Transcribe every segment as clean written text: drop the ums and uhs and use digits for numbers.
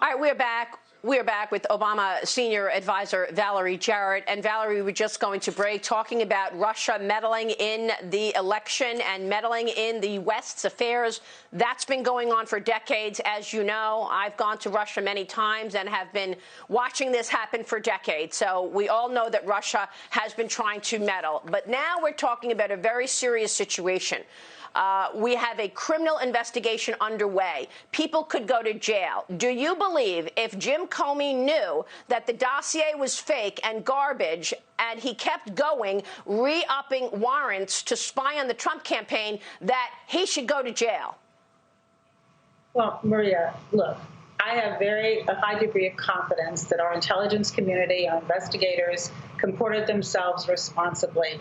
All right, we're back. We're back with Obama senior advisor Valerie Jarrett. And Valerie, we're just going to break talking about Russia meddling in the election and meddling in the West's affairs. That's been going on for decades. As you know, I've gone to Russia many times and have been watching this happen for decades. So we all know that Russia has been trying to meddle. But now we're talking about a very serious situation. We have a criminal investigation underway. People could go to jail. Do you believe if Jim Comey knew that the dossier was fake and garbage and he kept going, re-upping warrants to spy on the Trump campaign, that he should go to jail? Well, Maria, look, I have a high degree of confidence that our intelligence community, our investigators, comported themselves responsibly.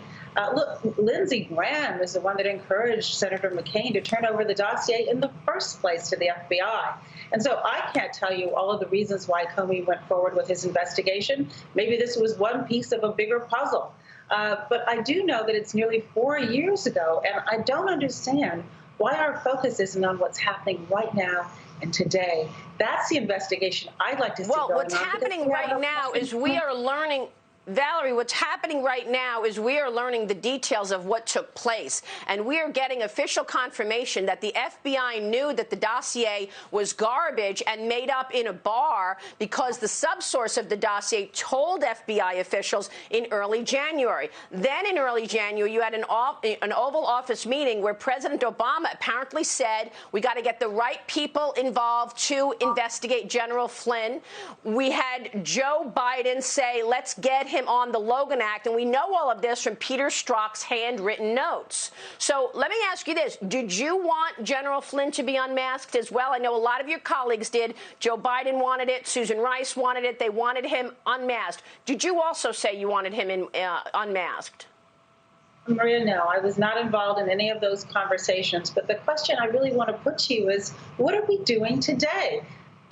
Look, Lindsey Graham is the one that encouraged Senator McCain to turn over the dossier in the first place to the FBI. And so I can't tell you all of the reasons why Comey went forward with his investigation. Maybe this was one piece of a bigger puzzle. But I do know that it's nearly 4 years ago, and I don't understand why our focus isn't on what's happening right now and today. That's the investigation I'd like to see. Well, what's happening right now is we are learning. Valerie, what's happening right now is we are learning the details of what took place, and we are getting official confirmation that the FBI knew that the dossier was garbage and made up in a bar because the subsource of the dossier told FBI officials in early January. Then in early January, you had an Oval Office meeting where President Obama apparently said, we got to get the right people involved to investigate General Flynn. We had Joe Biden say, let's get him on the Logan Act, and we know all of this from Peter Strzok's handwritten notes. So let me ask you this. Did you want General Flynn to be unmasked as well? I know a lot of your colleagues did. Joe Biden wanted it. Susan Rice wanted it. They wanted him unmasked. Did you also say you wanted him unmasked? Maria, no, I was not involved in any of those conversations. But the question I really want to put to you is, what are we doing today?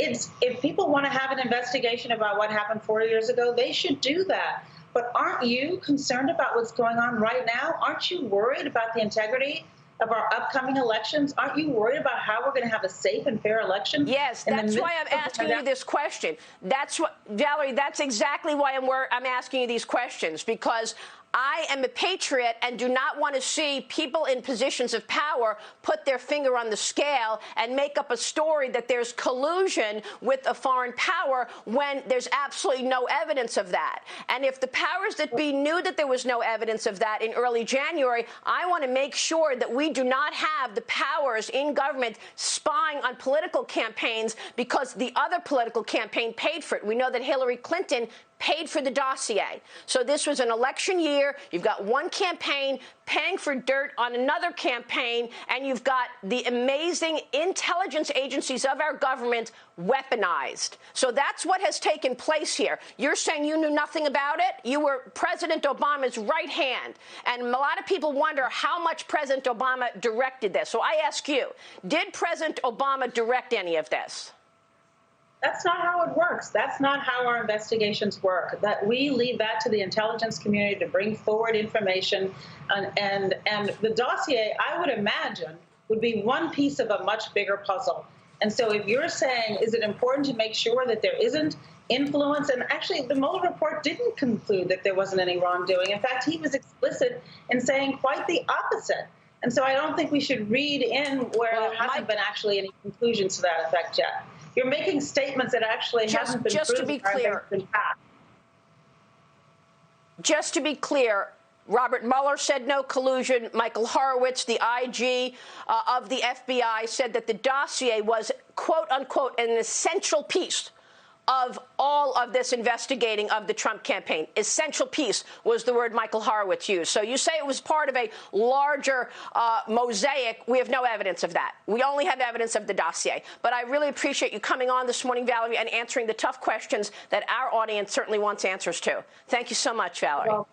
If people want to have an investigation about what happened 4 years ago, they should do that. But aren't you concerned about what's going on right now? Aren't you worried about the integrity of our upcoming elections? Aren't you worried about how we're going to have a safe and fair election? Yes, that's why I'm asking you this question. That's what, Valerie, that's exactly why I'm asking you these questions, because I am a patriot and do not want to see people in positions of power put their finger on the scale and make up a story that there's collusion with a foreign power when there's absolutely no evidence of that. And if the powers that be knew that there was no evidence of that in early January, I want to make sure that we do not have the powers in government spying on political campaigns because the other political campaign paid for it. We know that Hillary Clinton paid for the dossier. So this was an election year. You've got one campaign paying for dirt on another campaign, and you've got the amazing intelligence agencies of our government weaponized. So that's what has taken place here. You're saying you knew nothing about it? You were President Obama's right hand. And a lot of people wonder how much President Obama directed this. So I ask you, did President Obama direct any of this? That's not how it works. That's not how our investigations work. That we leave that to the intelligence community to bring forward information. And the dossier, I would imagine, would be one piece of a much bigger puzzle. And so if you're saying, is it important to make sure that there isn't influence? And actually, the Mueller report didn't conclude that there wasn't any wrongdoing. In fact, he was explicit in saying quite the opposite. And so I don't think we should read in where there hasn't been actually any conclusions to that effect yet. You're making statements that actually haven't been proven. Just to be clear, just to be clear, Robert Mueller said no collusion. Michael Horowitz, the IG of the FBI, said that the dossier was, quote unquote, an essential piece of all of this investigating of the Trump campaign. Essential piece was the word Michael Horowitz used. So you say it was part of a larger mosaic. We have no evidence of that. We only have evidence of the dossier. But I really appreciate you coming on this morning, Valerie, and answering the tough questions that our audience certainly wants answers to. Thank you so much, Valerie. Well,